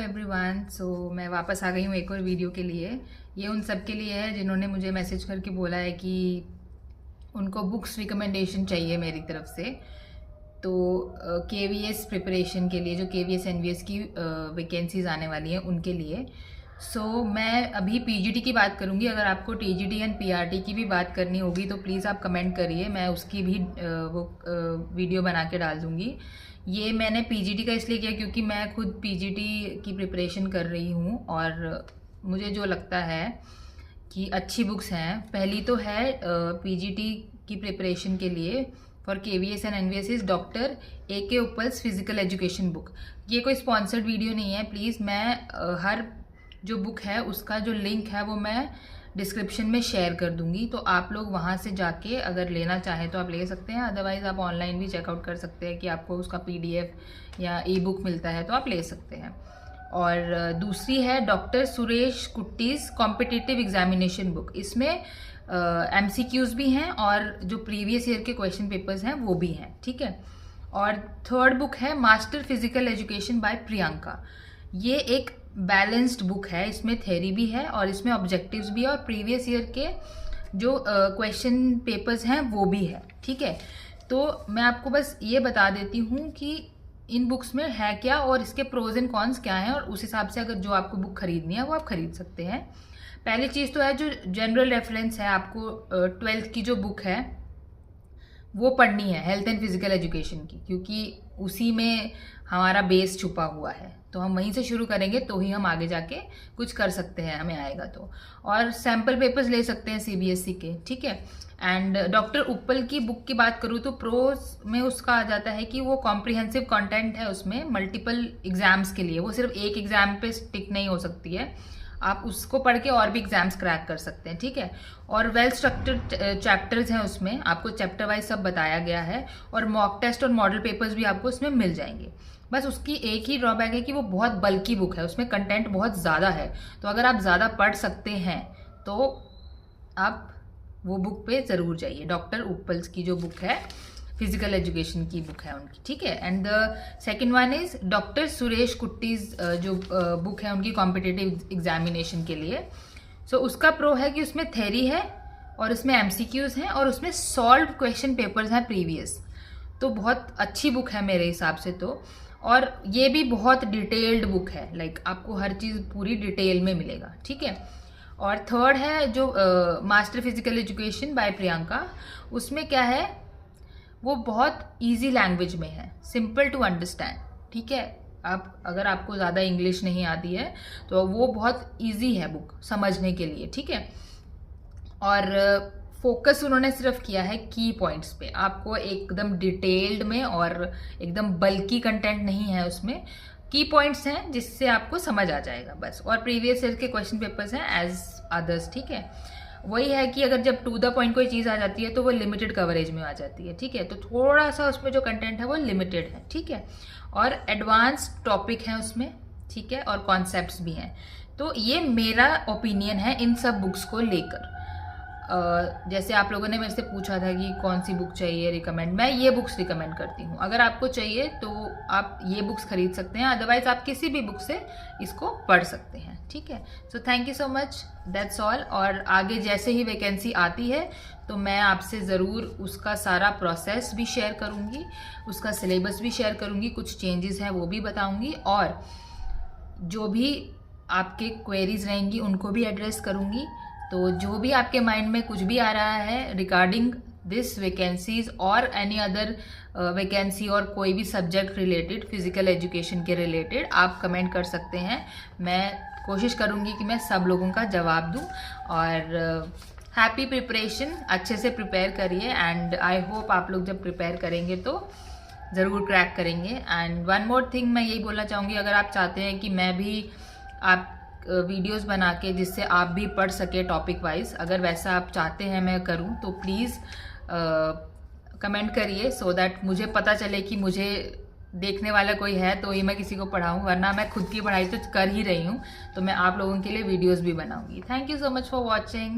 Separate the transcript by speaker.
Speaker 1: Everyone. मैं वापस आ गई हूँ एक और वीडियो के लिए। ये उन सब के लिए है जिन्होंने मुझे मैसेज करके बोला है कि उनको बुक्स रिकमेंडेशन चाहिए मेरी तरफ से। तो केवीएस प्रिपरेशन के लिए, जो केवीएस एनवीएस की वैकेंसीज आने वाली हैं उनके लिए। मैं अभी पीजीटी की बात करूँगी। अगर आपको टीजीटी एंड पीआरटी की भी बात करनी होगी तो प्लीज़ आप कमेंट करिए, मैं उसकी भी वीडियो बना के डाल दूँगी। ये मैंने पीजीटी का इसलिए किया क्योंकि मैं खुद पीजीटी की प्रिपरेशन कर रही हूँ और मुझे जो लगता है कि अच्छी बुक्स हैं। पहली तो है पीजीटी की प्रिपरेशन के लिए for KVS and NVS is doctor AK Uppal's physical education book. ये कोई स्पॉन्सर्ड वीडियो नहीं है, प्लीज़। मैं हर जो बुक है उसका जो लिंक है वो मैं डिस्क्रिप्शन में शेयर कर दूंगी, तो आप लोग वहाँ से जाके अगर लेना चाहें तो आप ले सकते हैं। अदरवाइज़ आप ऑनलाइन भी चेकआउट कर सकते हैं कि आपको उसका PDF या ई-बुक मिलता है तो आप ले सकते हैं। और दूसरी है doctor Suresh Kutties competitive examination book. इसमें MCQs भी हैं और जो प्रीवियस ईयर के क्वेश्चन पेपर्स हैं वो भी हैं, ठीक है। और थर्ड बुक है master physical education by Priyanka. ये एक बैलेंस्ड बुक है, इसमें थ्योरी भी है और इसमें ऑब्जेक्टिव्स भी है और प्रीवियस ईयर के जो क्वेश्चन पेपर्स हैं वो भी है, ठीक है। तो मैं आपको बस ये बता देती हूँ कि इन बुक्स में है क्या और इसके प्रोज एंड कॉन्स क्या हैं, और उस हिसाब से अगर जो आपको बुक खरीदनी है वो आप खरीद सकते हैं। पहली चीज़ तो है जो जनरल रेफरेंस है, आपको 12th की जो बुक है वो पढ़नी है, हेल्थ एंड फिजिकल एजुकेशन की, क्योंकि उसी में हमारा बेस छुपा हुआ है। तो हम वहीं से शुरू करेंगे तो ही हम आगे जाके कुछ कर सकते हैं, हमें आएगा तो। और सैम्पल पेपर्स ले सकते हैं CBSE के, ठीक है। एंड डॉक्टर उप्पल की बुक की बात करूँ तो प्रोज में उसका आ जाता है कि वो कॉम्प्रिहेंसिव कंटेंट है, उसमें मल्टीपल एग्जाम्स के लिए, वो सिर्फ एक एग्जाम पे स्टिक नहीं हो सकती है, आप उसको पढ़ के और भी एग्जाम्स क्रैक कर सकते हैं, ठीक है। और वेल स्ट्रक्चर्ड चैप्टर्स हैं उसमें, आपको चैप्टर वाइज सब बताया गया है और मॉक टेस्ट और मॉडल पेपर्स भी आपको उसमें मिल जाएंगे। बस उसकी एक ही ड्रॉबैक है कि वो बहुत बल्की बुक है, उसमें कंटेंट बहुत ज़्यादा है। तो अगर आप ज़्यादा पढ़ सकते हैं तो आप वो बुक पे ज़रूर जाइए। डॉक्टर उप्पल्स की जो बुक है फिजिकल एजुकेशन की बुक है उनकी, ठीक है। And the second one is doctor Suresh Kutties जो बुक है उनकी कॉम्पिटिटिव एग्जामिनेशन के लिए। उसका प्रो है कि उसमें थ्योरी है और उसमें MCQs हैं और उसमें सॉल्व क्वेश्चन पेपर्स हैं प्रीवियस। तो बहुत अच्छी बुक है मेरे हिसाब से तो। और ये भी बहुत डिटेल्ड बुक है, लाइक आपको हर चीज़ पूरी डिटेल में मिलेगा, ठीक है। और थर्ड है जो master physical education by Priyanka. उसमें क्या है, वो बहुत इजी लैंग्वेज में है, सिंपल टू अंडरस्टैंड, ठीक है। आप अगर आपको ज़्यादा इंग्लिश नहीं आती है तो वो बहुत इजी है बुक समझने के लिए, ठीक है। और फोकस उन्होंने सिर्फ किया है की पॉइंट्स पे, आपको एकदम डिटेल्ड में और एकदम बल्की कंटेंट नहीं है उसमें। की पॉइंट्स हैं जिससे आपको समझ आ जाएगा बस। और प्रीवियस ईयर के क्वेश्चन पेपर्स हैं एज अदर्स, ठीक है। वही है कि अगर जब टू द पॉइंट कोई चीज़ आ जाती है तो वो लिमिटेड कवरेज में आ जाती है, ठीक है। तो थोड़ा सा उसमें जो कंटेंट है वो लिमिटेड है, ठीक है। और एडवांस टॉपिक है उसमें, ठीक है, और कॉन्सेप्ट्स भी हैं। तो ये मेरा ओपिनियन है इन सब बुक्स को लेकर। जैसे आप लोगों ने मेरे से पूछा था कि कौन सी बुक चाहिए रिकमेंड, मैं ये बुक्स रिकमेंड करती हूँ। अगर आपको चाहिए तो आप ये बुक्स खरीद सकते हैं, अदरवाइज आप किसी भी बुक से इसको पढ़ सकते हैं, ठीक है। Thank you so much, that's all. और आगे जैसे ही वैकेंसी आती है तो मैं आपसे ज़रूर उसका सारा प्रोसेस भी शेयर करूँगी, उसका सिलेबस भी शेयर करूँगी, कुछ चेंजेस हैं वो भी बताऊँगी, और जो भी आपके क्वेरीज रहेंगी उनको भी एड्रेस करूँगी। तो जो भी आपके माइंड में कुछ भी आ रहा है रिगार्डिंग दिस वैकेंसीज और एनी अदर वैकेंसी और कोई भी सब्जेक्ट रिलेटेड फिजिकल एजुकेशन के रिलेटेड, आप कमेंट कर सकते हैं। मैं कोशिश करूँगी कि मैं सब लोगों का जवाब दूँ। और हैप्पी प्रिपरेशन, अच्छे से प्रिपेयर करिए एंड आई होप आप लोग जब प्रिपेयर करेंगे तो ज़रूर क्रैक करेंगे। एंड वन मोर थिंग मैं यही बोलना चाहूँगी, अगर आप चाहते हैं कि मैं भी आप वीडियोस बना के जिससे आप भी पढ़ सके टॉपिक वाइज, अगर वैसा आप चाहते हैं मैं करूं तो प्लीज़ कमेंट करिए, सो दैट मुझे पता चले कि मुझे देखने वाला कोई है तो ही मैं किसी को पढ़ाऊं, वरना मैं खुद की पढ़ाई तो कर ही रही हूं, तो मैं आप लोगों के लिए वीडियोस भी बनाऊंगी। Thank you so much for watching.